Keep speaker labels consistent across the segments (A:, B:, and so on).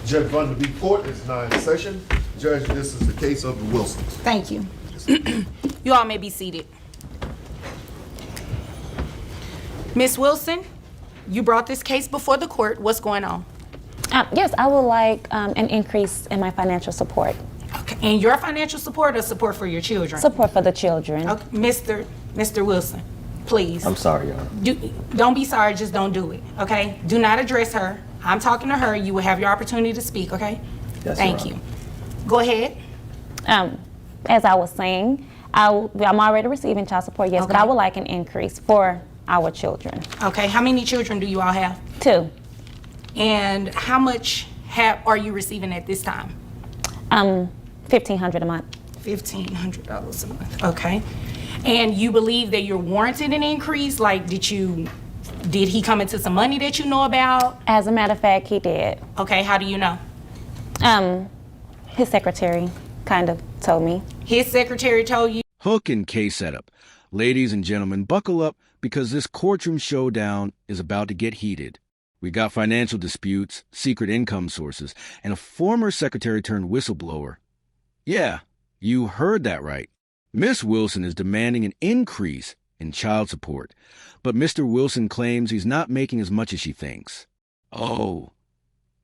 A: Judge Vanderbeek Court is now in session. Judge, this is the case of the Wilsons.
B: Thank you. You all may be seated. Miss Wilson, you brought this case before the court. What's going on?
C: Yes, I would like an increase in my financial support.
B: Okay. And your financial support or support for your children?
C: Support for the children.
B: Okay. Mr. Wilson, please.
D: I'm sorry, Your Honor.
B: Don't be sorry, just don't do it, okay? Do not address her. I'm talking to her. You will have your opportunity to speak, okay?
D: Yes,
B: Thank you. Go ahead.
C: As I was saying, I'm already receiving child support, yes, but I would like an increase for our children.
B: Okay, how many children do you all have?
C: 2.
B: And how much are you receiving at this time?
C: $1,500 a month.
B: $1,500 a month, okay. And you believe that you're warranted an increase? Like, did he come into some money that you know about?
C: As a matter of fact, he did.
B: Okay, how do you know?
C: His secretary kind of told me.
B: His secretary told you?
E: Hook and case setup. Ladies and gentlemen, buckle up because this courtroom showdown is about to get heated. We got financial disputes, secret income sources, and a former secretary turned whistleblower. Yeah, you heard that right. Miss Wilson is demanding an increase in child support, but Mr. Wilson claims he's not making as much as she thinks. Oh,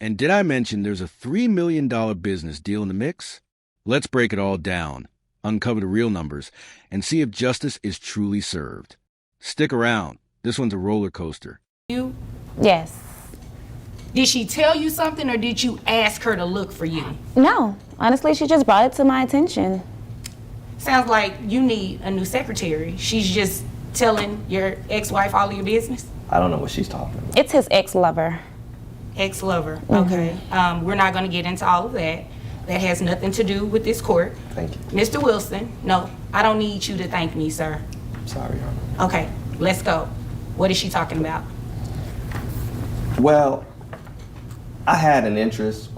E: and did I mention there's a $3 million business deal in the mix? Let's break it all down, uncover the real numbers, and see if justice is truly served. Stick around. This one's a roller coaster.
B: You?
C: Yes.
B: Did she tell you something or did you ask her to look for you?
C: No, honestly, she just brought it to my attention.
B: Sounds like you need a new secretary. She's just telling your ex-wife all of your business?
D: I don't know what she's talking about.
C: It's his ex-lover.
B: Ex-lover, okay. We're not gonna get into all of that. That has nothing to do with this court.
D: Thank you.
B: Mr. Wilson, no, I don't need you to thank me, sir.
D: I'm sorry, Your Honor.
B: Okay, let's go. What is she talking about?
D: Well, I have an interest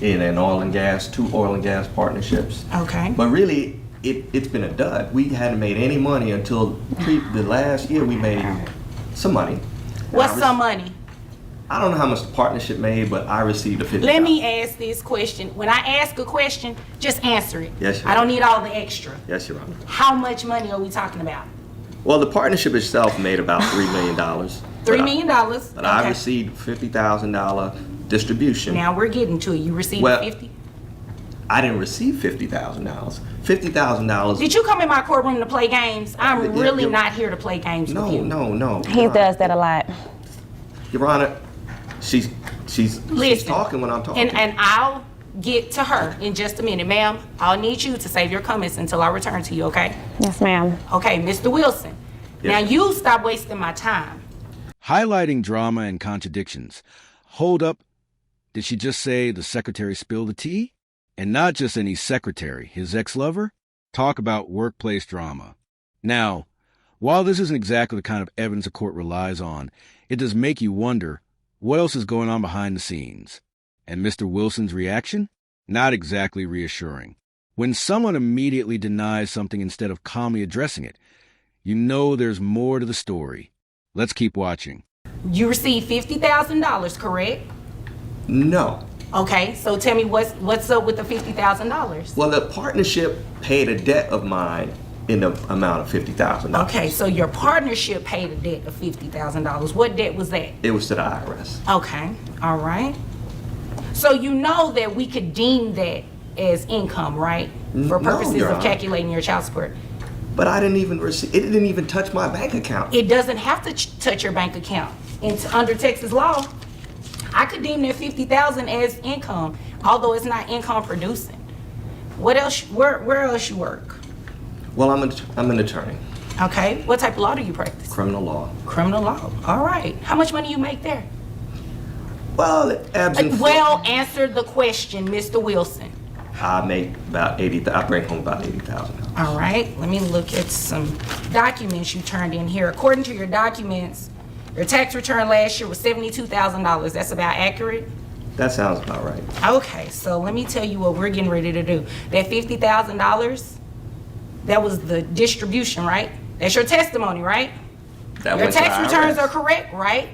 D: in an oil and gas, 2 oil and gas partnerships.
B: Okay.
D: But really, it's been a dud. We hadn't made any money until the last year we made some money.
B: What's some money?
D: I don't know how much the partnership made, but I received a $50,000.
B: Let me ask this question. When I ask a question, just answer it.
D: Yes, Your
B: I don't
D: Honor.
B: need all the extra.
D: Yes, Your Honor.
B: How much money are we talking about?
D: Well, the partnership itself made about $3 million.
B: $3 million?
D: But I received $50,000 distribution.
B: Now we're getting to it. You received
D: Well,
B: 50?
D: I didn't receive $50,000. $50,000.
B: Did you come in my courtroom to play games? I'm really not here to play games with you.
D: No.
C: He does that a lot.
D: Your Honor, she's talking when I'm talking.
B: And I'll get to her in just a minute. Ma'am, I'll need you to save your comments until I return to you, okay?
C: Yes, ma'am.
B: Okay, Mr. Wilson.
D: Yes,
B: now
D: ma'am.
B: you stop wasting my time.
E: Highlighting drama and contradictions. Hold up. Did she just say the secretary spilled the tea? And not just any secretary, his ex-lover? Talk about workplace drama. Now, while this isn't exactly the kind of evidence a court relies on, it does make you wonder what else is going on behind the scenes. And Mr. Wilson's reaction? Not exactly reassuring. When someone immediately denies something instead of calmly addressing it, you know there's more to the story. Let's keep watching.
B: You received $50,000, correct?
D: No.
B: Okay, so tell me what's up with the $50,000?
D: Well, the partnership paid a debt of mine in the amount of $50,000.
B: Okay, so your partnership paid a debt of $50,000. What debt was that?
D: It was to the IRS.
B: Okay, all right. So you know that we could deem that as income, right? For
D: No,
B: purposes
D: Your
B: of
D: Honor.
B: calculating your child support.
D: But I didn't even receive. It didn't even touch my bank account.
B: It doesn't have to touch your bank account. Under Texas law, I could deem that $50,000 as income, although it's not income producing. What else? Where else you work?
D: Well, I'm an attorney.
B: Okay. What type of law do you practice?
D: Criminal law.
B: Criminal law. All right. How much money you make there?
D: Well, it ebbs and flows.
B: Well, answer the question, Mr. Wilson.
D: I make about I bring home about $80,000.
B: All right. Let me look at some documents you turned in here. According to your documents, your tax return last year was $72,000. That's about accurate?
D: That sounds about right.
B: Okay. So let me tell you what we're getting ready to do. That $50,000, that was the distribution, right? That's your testimony, right?
D: That
B: Your
D: went to
B: tax
D: the
B: returns
D: IRS.
B: are correct, right?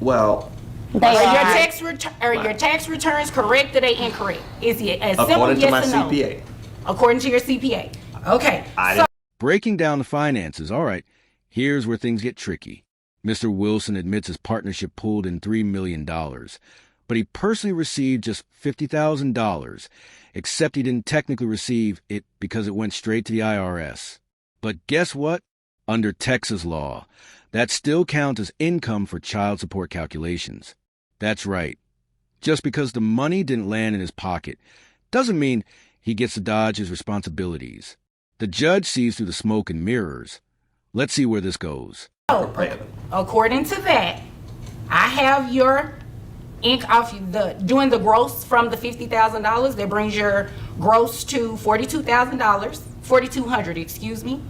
D: Well,
C: They
B: Are your tax returns correct or they incorrect? Is it as simple
D: According to my
B: yes or no?
D: CPA.
B: According to your CPA. Okay. So
E: Breaking down the finances, all right, here's where things get tricky. Mr. Wilson admits his partnership pulled in $3 million, but he personally received just $50,000, except he didn't technically receive it because it went straight to the IRS. But guess what? Under Texas law, that still counts as income for child support calculations. That's right. Just because the money didn't land in his pocket doesn't mean he gets to dodge his responsibilities. The judge sees through the smoke and mirrors. Let's see where this goes.
B: according to that, I have your doing the gross from the $50,000. That brings your gross to $42,000, $4,200, excuse me.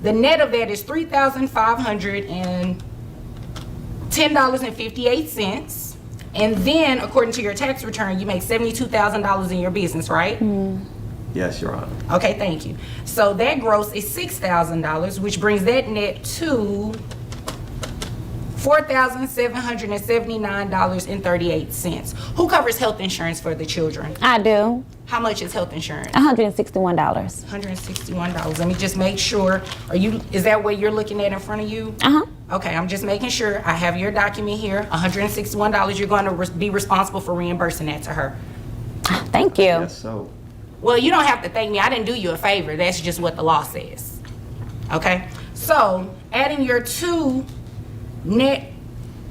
B: The net of that is $3,510.58. And then, according to your tax return, you make $72,000 in your business, right?
D: Yes, Your Honor.
B: Okay, thank you. So that gross is $6,000, which brings that net to $4,779.38. Who covers health insurance for the children?
C: I do.
B: How much is health insurance?
C: $161.
B: $161. Let me just make sure. Is that what you're looking at in front of you?
C: Uh-huh.
B: Okay, I'm just making sure. I have your document here. $161. You're going to be responsible for reimbursing that to her.
C: Thank you.
D: Yes, so.
B: Well, you don't have to thank me. I didn't do you a favor. That's just what the law says. Okay? So, adding your two net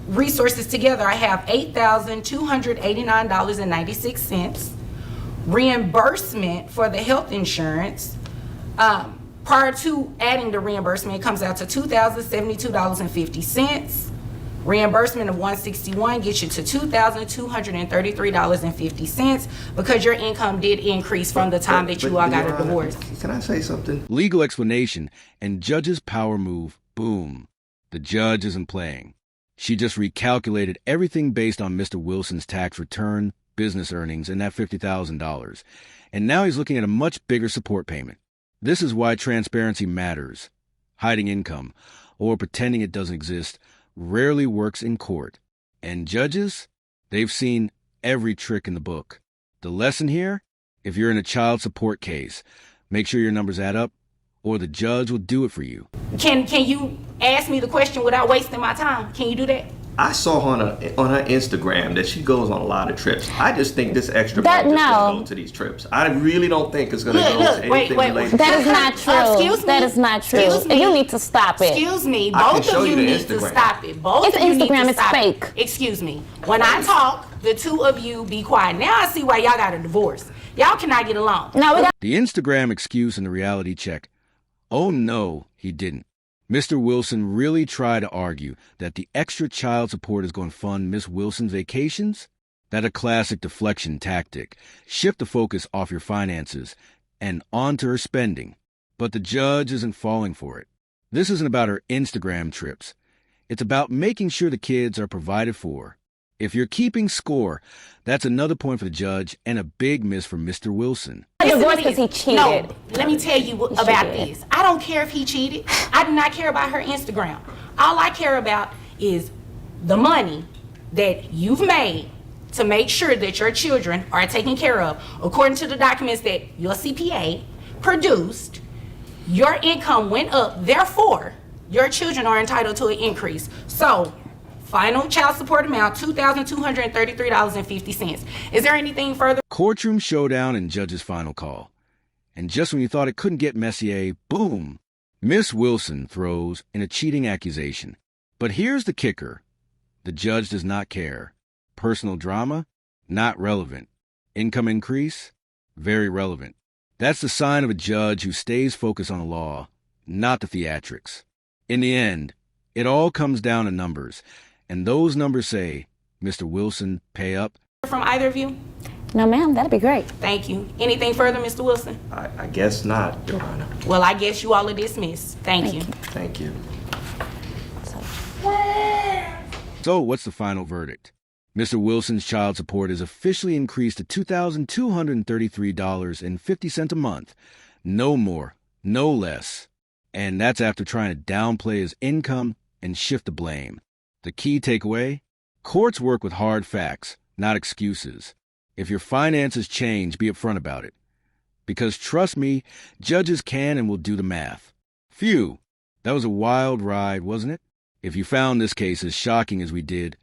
B: resources together, I have $8,289.96. Reimbursement for the health insurance, prior to adding the reimbursement, it comes out to $2,072.50. Reimbursement of $161 gets you to $2,233.50 because your income did increase from the time that you all got a divorce.
D: Can I say something?
E: Legal explanation and judge's power move, boom. The judge isn't playing. She just recalculated everything based on Mr. Wilson's tax return, business earnings, and that $50,000. And now he's looking at a much bigger support payment. This is why transparency matters. Hiding income, or pretending it doesn't exist, rarely works in court. And judges, they've seen every trick in the book. The lesson here, if you're in a child support case, make sure your numbers add up, or the judge will do it for you.
B: Can you ask me the question without wasting my time? Can you do that?
D: I saw on her Instagram that she goes on a lot of trips. I just think this extra money just gonna go to these trips. I really don't think it's gonna go to anything related.
C: That is not true.
B: Excuse me?
C: That is not true.
B: Excuse me?
C: You need to stop it.
B: Excuse me.
D: I can
B: Both
D: show
B: of
D: you
B: you
D: the
B: need to
D: Instagram.
B: stop it. Both
C: It's
B: of you need
C: Instagram,
B: to
C: it's
B: stop
C: fake.
B: it. Excuse me. When I talk, the two of you be quiet. Now I see why y'all got a divorce. Y'all cannot get along.
C: No, we got.
E: The Instagram excuse and the reality check. Oh no, he didn't. Mr. Wilson really tried to argue that the extra child support is going to fund Miss Wilson's vacations? That's a classic deflection tactic. Shift the focus off your finances and onto her spending. But the judge isn't falling for it. This isn't about her Instagram trips. It's about making sure the kids are provided for. If you're keeping score, that's another point for the judge and a big miss for Mr. Wilson.
C: Divorced because he cheated.
B: No, let me tell you about this. I don't care if he cheated. I do not care about her Instagram. All I care about is the money that you've made to make sure that your children are taken care of. According to the documents that your CPA produced, your income went up. Therefore, your children are entitled to an increase. So, final child support amount, $2,233.50. Is there anything further?
E: Courtroom showdown and judge's final call. And just when you thought it couldn't get messier, boom! Miss Wilson throws in a cheating accusation. But here's the kicker. The judge does not care. Personal drama? Not relevant. Income increase? Very relevant. That's the sign of a judge who stays focused on the law, not the theatrics. In the end, it all comes down to numbers. And those numbers say, Mr. Wilson, pay up.
B: From either of you?
C: No, ma'am, that'd be great.
B: Thank you. Anything further, Mr. Wilson?
D: I guess not, Your Honor.
B: Well, I guess you all are dismissed. Thank you.
D: Thank you.
E: So, what's the final verdict? Mr. Wilson's child support is officially increased to $2,233.50 a month. No more, no less. And that's after trying to downplay his income and shift the blame. The key takeaway? Courts work with hard facts, not excuses. If your finances change, be upfront about it. Because trust me, judges can and will do the math. Phew, that was a wild ride, wasn't it? If you found this case as shocking as we did,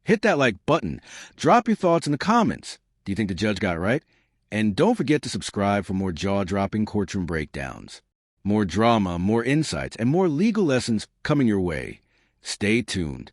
E: hit that like button. Drop your thoughts in the comments. Do you think the judge got it right? And don't forget to subscribe for more jaw-dropping courtroom breakdowns. More drama, more insights, and more legal lessons coming your way. Stay tuned.